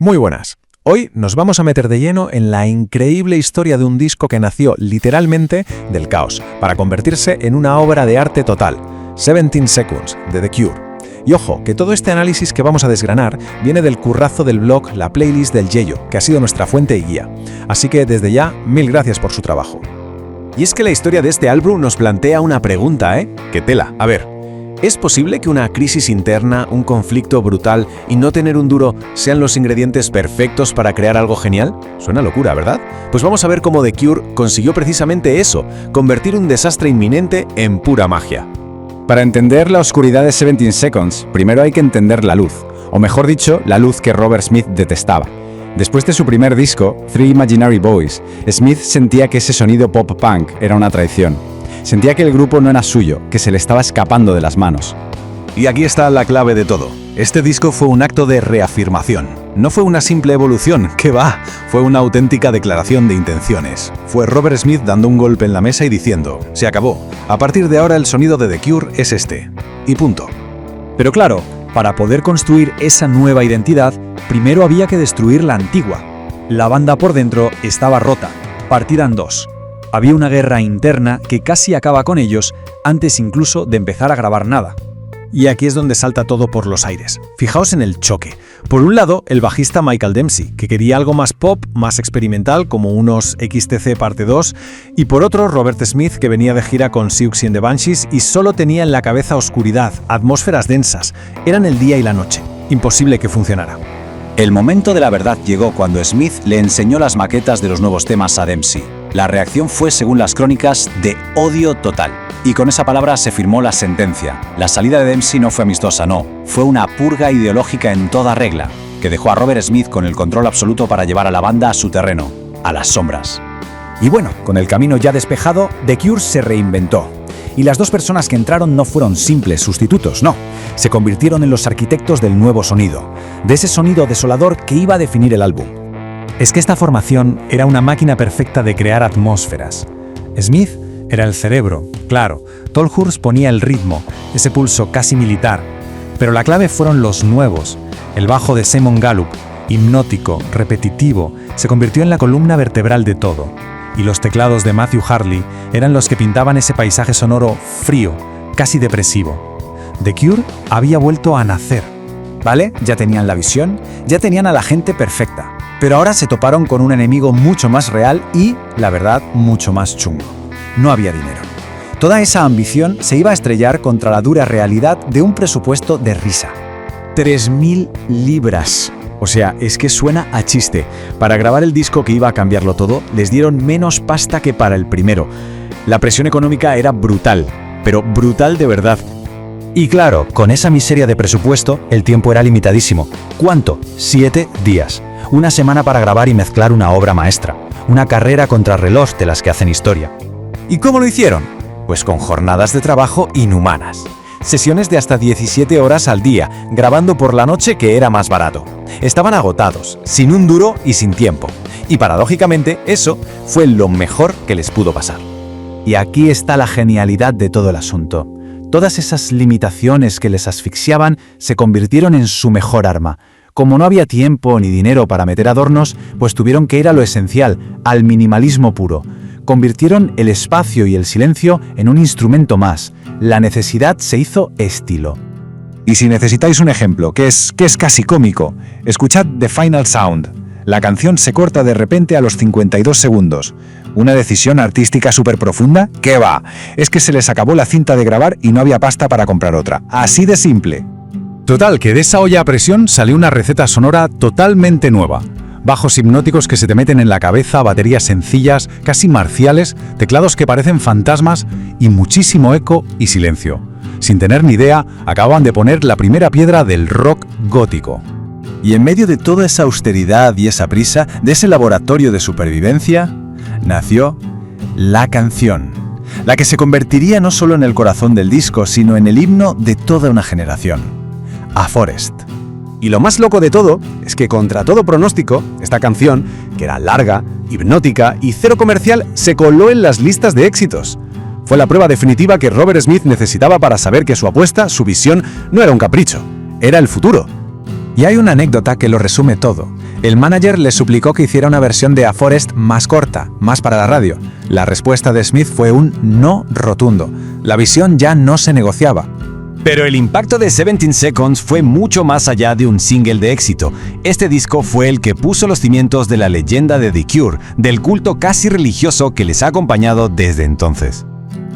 Muy buenas. Hoy nos vamos a meter de lleno en la increíble historia de un disco que nació literalmente del caos, para convertirse en una obra de arte total, 17 Seconds, de The Cure. Y ojo, que todo este análisis que vamos a desgranar viene del currazo del blog La Playlist del Yeyo, que ha sido nuestra fuente y guía. Así que desde ya, mil gracias por su trabajo. Y es que la historia de este álbum nos plantea una pregunta, ¡Qué tela! A ver, ¿es posible que una crisis interna, un conflicto brutal y no tener un duro sean los ingredientes perfectos para crear algo genial? Suena locura, ¿verdad? Pues vamos a ver cómo The Cure consiguió precisamente eso, convertir un desastre inminente en pura magia. Para entender la oscuridad de 17 Seconds, primero hay que entender la luz, o mejor dicho, la luz que Robert Smith detestaba. Después de su primer disco, Three Imaginary Boys, Smith sentía que ese sonido pop-punk era una traición. Sentía que el grupo no era suyo, que se le estaba escapando de las manos. Y aquí está la clave de todo. Este disco fue un acto de reafirmación. No fue una simple evolución, ¡qué va! Fue una auténtica declaración de intenciones. Fue Robert Smith dando un golpe en la mesa y diciendo, se acabó. A partir de ahora el sonido de The Cure es este. Y punto. Pero claro, para poder construir esa nueva identidad, primero había que destruir la antigua. La banda por dentro estaba rota, partida en dos. Había una guerra interna que casi acaba con ellos antes incluso de empezar a grabar nada. Y aquí es donde salta todo por los aires. Fijaos en el choque. Por un lado, el bajista Michael Dempsey, que quería algo más pop, más experimental, como unos XTC parte 2, y por otro, Robert Smith, que venía de gira con Siouxsie and the Banshees y solo tenía en la cabeza oscuridad, atmósferas densas. Eran el día y la noche. Imposible que funcionara. El momento de la verdad llegó cuando Smith le enseñó las maquetas de los nuevos temas a Dempsey. La reacción fue, según las crónicas, de odio total. Y con esa palabra se firmó la sentencia. La salida de Dempsey no fue amistosa, no. Fue una purga ideológica en toda regla, que dejó a Robert Smith con el control absoluto para llevar a la banda a su terreno, a las sombras. Y bueno, con el camino ya despejado, The Cure se reinventó. Y las dos personas que entraron no fueron simples sustitutos, no. Se convirtieron en los arquitectos del nuevo sonido, de ese sonido desolador que iba a definir el álbum. Es que esta formación era una máquina perfecta de crear atmósferas. Smith era el cerebro, claro. Tolhurst ponía el ritmo, ese pulso casi militar. Pero la clave fueron los nuevos. El bajo de Simon Gallup, hipnótico, repetitivo, se convirtió en la columna vertebral de todo. Y los teclados de Matthew Harley eran los que pintaban ese paisaje sonoro frío, casi depresivo. The Cure había vuelto a nacer. ¿Vale? Ya tenían la visión, ya tenían a la gente perfecta. Pero ahora se toparon con un enemigo mucho más real y, la verdad, mucho más chungo. No había dinero. Toda esa ambición se iba a estrellar contra la dura realidad de un presupuesto de risa. 3.000 libras. O sea, es que suena a chiste. Para grabar el disco que iba a cambiarlo todo, les dieron menos pasta que para el primero. La presión económica era brutal, pero brutal de verdad. Y claro, con esa miseria de presupuesto, el tiempo era limitadísimo. ¿Cuánto? 7 días. Una semana para grabar y mezclar una obra maestra. Una carrera contrarreloj de las que hacen historia. ¿Y cómo lo hicieron? Pues con jornadas de trabajo inhumanas. Sesiones de hasta 17 horas al día, grabando por la noche, que era más barato. Estaban agotados, sin un duro y sin tiempo. Y paradójicamente, eso fue lo mejor que les pudo pasar. Y aquí está la genialidad de todo el asunto. Todas esas limitaciones que les asfixiaban se convirtieron en su mejor arma. Como no había tiempo ni dinero para meter adornos, pues tuvieron que ir a lo esencial, al minimalismo puro. Convirtieron el espacio y el silencio en un instrumento más. La necesidad se hizo estilo. Y si necesitáis un ejemplo, que es casi cómico, escuchad The Final Sound. La canción se corta de repente a los 52 segundos. ¿Una decisión artística súper profunda? ¿Qué va? Es que se les acabó la cinta de grabar y no había pasta para comprar otra. Así de simple. Total, que de esa olla a presión salió una receta sonora totalmente nueva. Bajos hipnóticos que se te meten en la cabeza, baterías sencillas, casi marciales, teclados que parecen fantasmas y muchísimo eco y silencio. Sin tener ni idea, acababan de poner la primera piedra del rock gótico. Y en medio de toda esa austeridad y esa prisa, de ese laboratorio de supervivencia, nació la canción. La que se convertiría no solo en el corazón del disco, sino en el himno de toda una generación. A Forest. Y lo más loco de todo es que, contra todo pronóstico, esta canción, que era larga, hipnótica y cero comercial, se coló en las listas de éxitos. Fue la prueba definitiva que Robert Smith necesitaba para saber que su apuesta, su visión, no era un capricho, era el futuro. Y hay una anécdota que lo resume todo. El manager le suplicó que hiciera una versión de A Forest más corta, más para la radio. La respuesta de Smith fue un no rotundo. La visión ya no se negociaba. Pero el impacto de 17 Seconds fue mucho más allá de un single de éxito. Este disco fue el que puso los cimientos de la leyenda de The Cure, del culto casi religioso que les ha acompañado desde entonces.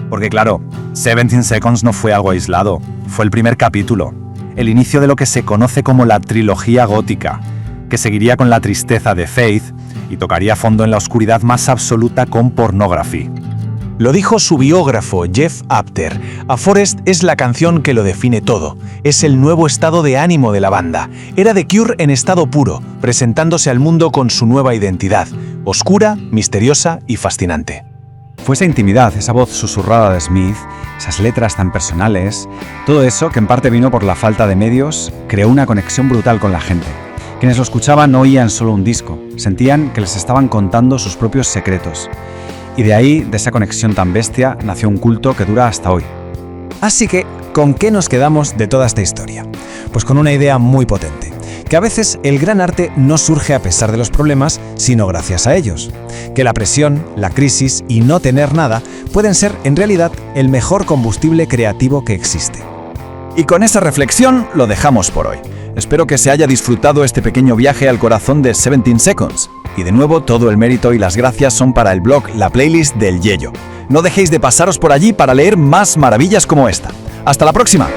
Porque claro, 17 Seconds no fue algo aislado, fue el primer capítulo, el inicio de lo que se conoce como la trilogía gótica, que seguiría con la tristeza de Faith y tocaría fondo en la oscuridad más absoluta con Pornography. Lo dijo su biógrafo Jeff Apter. A Forest es la canción que lo define todo. Es el nuevo estado de ánimo de la banda. Era The Cure en estado puro, presentándose al mundo con su nueva identidad, oscura, misteriosa y fascinante. Fue esa intimidad, esa voz susurrada de Smith, esas letras tan personales, todo eso, que en parte vino por la falta de medios, creó una conexión brutal con la gente. Quienes lo escuchaban no oían solo un disco, sentían que les estaban contando sus propios secretos. Y de ahí, de esa conexión tan bestia, nació un culto que dura hasta hoy. Así que, ¿con qué nos quedamos de toda esta historia? Pues con una idea muy potente, que a veces el gran arte no surge a pesar de los problemas, sino gracias a ellos. Que la presión, la crisis y no tener nada pueden ser, en realidad, el mejor combustible creativo que existe. Y con esa reflexión lo dejamos por hoy. Espero que se haya disfrutado este pequeño viaje al corazón de 17 Seconds. Y de nuevo, todo el mérito y las gracias son para el blog La Playlist del Yello. No dejéis de pasaros por allí para leer más maravillas como esta. ¡Hasta la próxima!